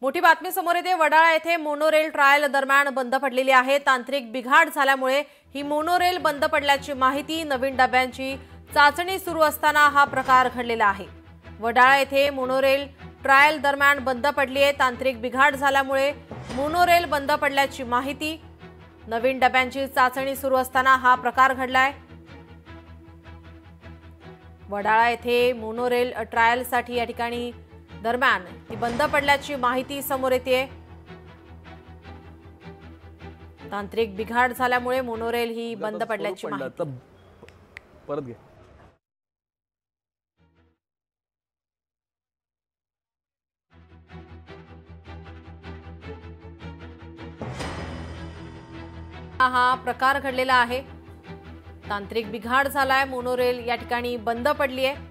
मोठी बातमी समोर येते। वडाळा येथे मोनोरेल ट्रायल दरम्यान बंद पडलेली आहे। तांत्रिक बिघाड झाल्यामुळे ही मोनोरेल बंद पडल्याची माहिती। नवीन डब्यांची चाचणी सुरू असताना हा प्रकार घडलेला आहे। वडाळा येथे मोनोरेल ट्रायल दरम्यान बंद पडली आहे। तांत्रिक बिघाड झाल्यामुळे मोनोरेल बंद पडल्याची माहिती। नवीन डब्यांची चाचणी सुरू असताना हा प्रकार घडलाय। वडाळा येथे मोनोरेल ट्रायलसाठी या ठिकाणी दरम्यान ती बंद पडल्याची माहिती समोर येते। तांत्रिक बिघाड झाल्यामुळे मोनोरेल ही बंद पडल्याची माहिती। परत घे। हा प्रकार घडलेला आहे। तांत्रिक बिघाड झालाय। मोनोरेल या ठिकाणी बंद पडली आहे।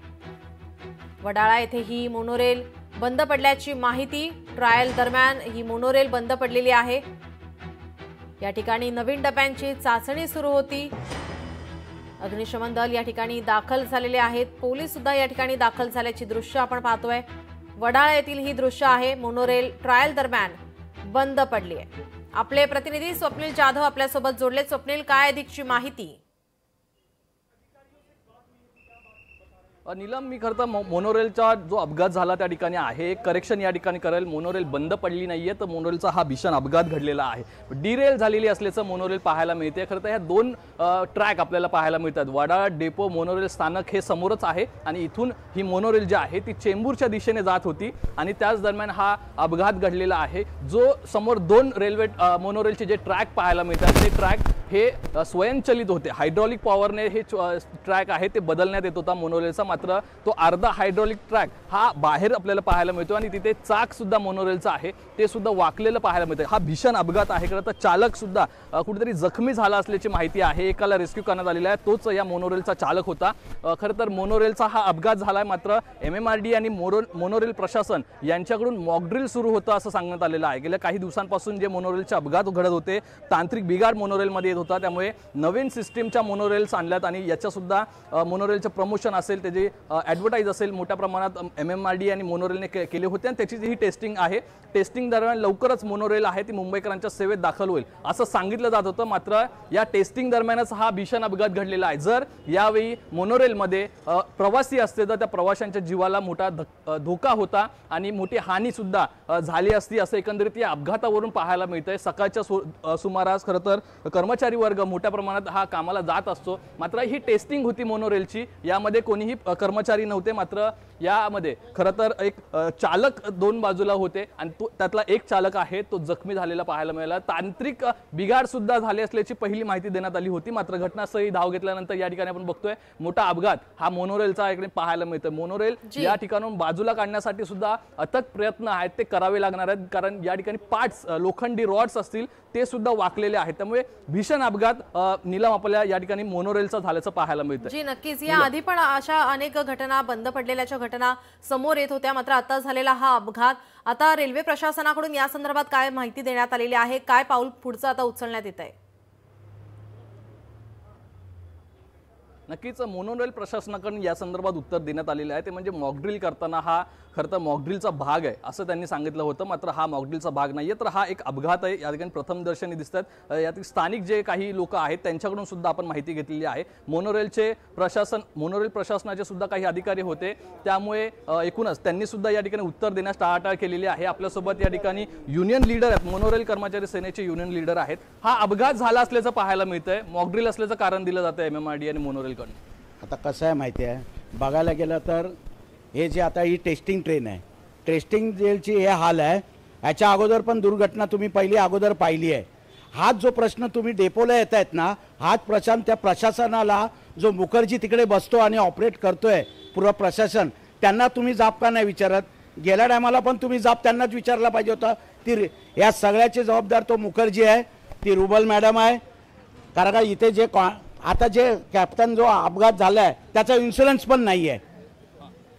वडाळा येथे ही मोनोरेल बंद पडल्याची माहिती। ट्रायल दरम्यान ही मोनोरेल बंद पडलेली आहे। या ठिकाणी नवीन डब्यांची चाचणी सुरू होती। अग्निशमन दल या ठिकाणी दाखल झालेले आहेत। पोलीस सुद्धा या ठिकाणी दाखल झाल्याची दृश्य आपण पाहतोय। वडाळा येथील ही दृश्य आहे। मोनोरेल ट्रायल दरम्यान बंद पडली आहे। आपले प्रतिनिधी स्वप्नील जाधव आपल्यासोबत जोडले। स्वप्नील, काय अधिकची माहिती? नीलम, मी खरं तर मोनोरेलचा जो अपघात झाला त्या ठिकाणी आहे, करेक्शन या ठिकाणी करेल। मोनोरेल बंद पडली नाहीये, तर मोनोरेलचा हा भीषण अपघात घडलेला आहे। डिरेल झालेली असल्याचं मोनोरेल पाहायला मिळते। खरं तर ह्या दोन ट्रॅक आपल्याला पाहायला मिळतात। वडाळा डेपो मोनोरेल स्थानक हे समोरच आहे आणि इथून ही मोनोरेल जी आहे ती चेंबूरच्या दिशेने जात होती आणि त्याच दरम्यान हा अपघात घडलेला आहे। जो समोर दोन रेल्वे मोनोरेलचे जे ट्रॅक पाहायला मिळतात ते ट्रॅक हे स्वयंचलित होते। हायड्रॉलिक पॉवरने हे ट्रॅक आहे ते बदलण्यात येत होता मोनोरेलचा। मात्र तो अर्धा हायड्रॉलिक ट्रॅक हा बाहेर आपल्याला पाहायला मिळतो आणि तिथे चाक सुद्धा मोनोरेलचं आहे ते सुद्धा वाकलेलं पाहायला मिळतं। हा भीषण अपघात आहे। खरं तर चालक सुद्धा कुठेतरी जखमी झाला असल्याची माहिती आहे। एकाला रेस्क्यू करण्यात आलेला आहे, तोच या मोनोरेलचा चालक होता। खरं तर मोनोरेलचा हा अपघात झालाय। मात्र MMRD आणि मोनोरेल प्रशासन यांच्याकडून मॉकड्रिल सुरू होतं असं सांगण्यात आलेलं आहे। गेल्या काही दिवसांपासून जे मोनोरेलचे अपघात घडत होते, तांत्रिक बिघाड मोनोरेलमध्ये येत होता, त्यामुळे नवीन सिस्टीमच्या मोनोरेल्स आणल्यात आणि याच्या सुद्धा मोनोरेलचं प्रमोशन असेल, त्याचे ॲडव्हर्टाईज असेल, मोठ्या प्रमाणात MMRD आणि मोनोरेलने केले होते आणि त्याची ही टेस्टिंग आहे। टेस्टिंग दरम्यान लवकरच मोनोरेल आहे ती मुंबईकरांच्या सेवेत दाखल होईल असं सांगितलं जात होतं। मात्र या टेस्टिंग दरम्यानच हा भीषण अपघात घडलेला आहे। जर यावेळी मोनोरेलमध्ये प्रवासी असते तर त्या प्रवाशांच्या जीवाला मोठा धोका होता आणि मोठी हानी सुद्धा झाली असती असं एकंदरीत या अपघातावरून पाहायला मिळतंय। सकाळच्या सुमारास खरं तर कर्मचारी वर्ग मोठ्या प्रमाणात हा कामाला जात असतो। मात्र ही टेस्टिंग होती मोनोरेलची, यामध्ये कोणीही कर्मचारी नव्हते। मात्र यामध्ये खरं तर एक चालक दोन बाजूला होते आणि त्यातला एक चालक आहे तो जखमी झालेला पाहायला मिळाला। तांत्रिक बिघाड सुद्धा झाले असल्याची पहिली माहिती देण्यात आली होती। मात्र घटनास्थळी धाव घेतल्यानंतर या ठिकाणी आपण बघतोय मोठा अपघात हा मोनोरेलचा इकडे पाहायला मिळतोय। मोनोरेल या ठिकाणून बाजूला काढण्यासाठी सुद्धा अथक प्रयत्न आहेत ते करावे लागणार आहेत, कारण या ठिकाणी पार्ट्स लोखंडी रॉड्स असतील ते सुद्धा वाकलेले आहेत। त्यामुळे भीषण अपघात नीलम आपल्या या ठिकाणी मोनोरेलचा झाल्याचं पाहायला मिळतं। जी नक्कीच, या आधी पण अशा अनेक घटना बंद पडलेल्याच्या घटना समोर येत होत्या। मात्र आता झालेला हा अपघात, आता रेल्वे प्रशासनाकडून या संदर्भात काय माहिती देण्यात आलेली आहे? काय पाऊल पुढचं आता उचलण्यात येत आहे? नक्कीच मोनोरेल प्रशासनाकडून या संदर्भात उत्तर देण्यात आलेलं आहे। ते म्हणजे मॉकड्रिल करताना हा खरं तर मॉकड्रिलचा भाग आहे असं त्यांनी सांगितलं होतं। मात्र हा मॉकड्रिलचा भाग नाहीये, तर हा एक अपघात आहे। या ठिकाणी प्रथमदर्शनी दिसतात। यातील स्थानिक जे काही लोक आहेत त्यांच्याकडून सुद्धा आपण माहिती घेतलेली आहे। मोनोरेल प्रशासनाचे सुद्धा काही अधिकारी होते, त्यामुळे एकूणच त्यांनी सुद्धा या ठिकाणी उत्तर देण्यास टाळाटाळ केलेली आहे। आपल्यासोबत या ठिकाणी युनियन लीडर आहेत, मोनोरेल कर्मचारी सेनेचे युनियन लीडर आहेत। हा अपघात झाला असल्याचं पाहायला मिळतंय। मॉकड्रिल असल्याचं कारण दिलं जातं MMRD आणि मोनोरेल कडून। आता कसं आहे माहिती आहे, बघायला गेलं तर हे जे आता ही टेस्टिंग ट्रेन आहे, टेस्टिंग जेलची हे हाल आहे। याच्या अगोदर पण दुर्घटना तुम्ही पहिली अगोदर पाहिली आहे। हाच जो प्रश्न तुम्ही डेपोला येत आहेत ना, हाच प्रश्न त्या प्रशासनाला जो मुखर्जी तिकडे बसतो आणि ऑपरेट करतोय पूर्ण प्रशासन, त्यांना तुम्ही जाब का नाही विचारत? गेल्या टायमाला पण तुम्ही जाब त्यांनाच विचारला पाहिजे होता। ती या सगळ्याचे जबाबदार तो मुखर्जी आहे, ती रुबल मॅडम आहे। कारण का इथे जे आता जे कॅप्टन जो अपघात झाला आहे त्याचा इन्शुरन्स पण नाही आहे,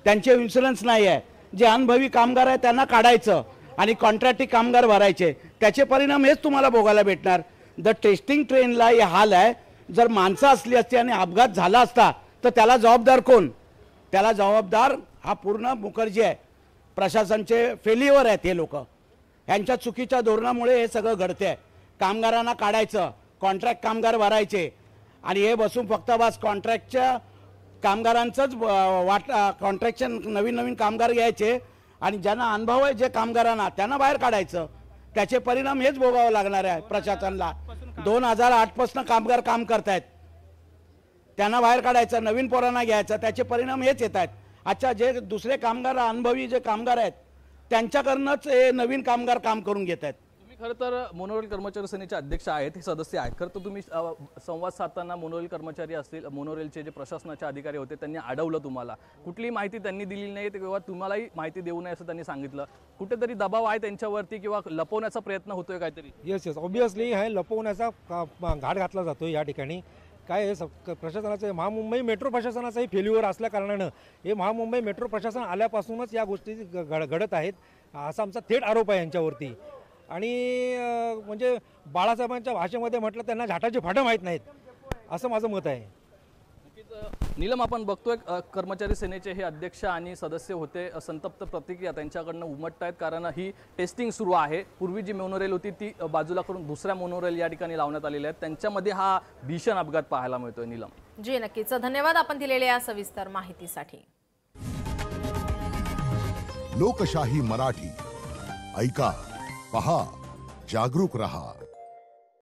त्यांचे इन्शुरन्स नाही आहे। जे अनुभवी कामगार आहे त्यांना काढायचं आणि कॉन्ट्रॅक्टी कामगार भरायचे, त्याचे परिणाम हेच तुम्हाला भोगायला भेटणार। द टेस्टिंग ट्रेनला हे हाल आहे। जर माणसं असली असती आणि अपघात झाला असता तर त्याला जबाबदार कोण? त्याला जबाबदार हा पूर्ण मुखर्जी आहे। प्रशासनचे फेल्युअर आहेत हे लोक। यांच्या चुकीच्या धोरणामुळे हे सगळं घडतंय. कामगारांना काढायचं, कॉन्ट्रॅक्ट कामगार भरायचे आणि हे बसून फक्त बस कॉन्ट्रॅक्टच्या कामगारांचंच कॉन्ट्रॅक्टचे नवीन नवीन कामगार घ्यायचे आणि ज्यांना अनुभव आहे जे कामगारांना त्यांना बाहेर काढायचं. त्याचे परिणाम हेच भोगावं लागणार आहे प्रशासनाला. 2008 पासून कामगार काम करतायत, त्यांना बाहेर काढायचं, नवीन पोरांना घ्यायचं, त्याचे परिणाम हेच येत आहेत. अच्छा, जे दुसरे कामगार अनुभवी जे कामगार आहेत त्यांच्याकडनंच हे नवीन कामगार काम करून घेत आहेत. तुम्ही खरं तर मोनोरेल कर्मचारी सेनेचे अध्यक्ष आहेत, हे सदस्य आहेत. खरं तर तुम्ही संवाद साधताना मोनोरेल कर्मचारी असतील, मोनोरेलचे जे प्रशासनाचे अधिकारी होते त्यांनी अडवलं तुम्हाला, कुठलीही माहिती त्यांनी दिली नाही किंवा तुम्हालाही माहिती देऊ नये असं त्यांनी सांगितलं. कुठेतरी दबाव आहे त्यांच्यावरती किंवा लपवण्याचा प्रयत्न होतोय काहीतरी? येस ऑब्विसली हे लपवण्याचा घाट घातला जातो या ठिकाणी. काय हे प्रशासनाचं महामुंबई मेट्रो प्रशासनाचंही फेल्युअर असल्या कारणानं हे महामुंबई मेट्रो प्रशासन आल्यापासूनच या गोष्टी घडत आहेत असा आमचा थेट आरोप आहे यांच्यावरती. आणि म्हणजे बाळासाहेबांच्या भाषेमध्ये म्हटलं त्यांना झाटाची फाटं माहीत नाहीत असं माझं मत आहे. नीलम, आपण बघतोय कर्मचारी सेनेचे हे अध्यक्ष आणि सदस्य होते, संतप्त प्रतिक्रिया त्यांच्याकडनं उमटत आहेत कारण ही टेस्टिंग सुरू आहे. पूर्वी जी मोनोरेल होती ती बाजूला करून दुसऱ्या मोनोरेल या ठिकाणी लावण्यात आलेल्या आहेत, त्यांच्यामध्ये हा भीषण अपघात पाहायला मिळतोय. नीलम जी, नक्कीच धन्यवाद आपण दिलेल्या या सविस्तर माहितीसाठी. लोकशाही मराठी ऐका, पहा, जागरूक रहा.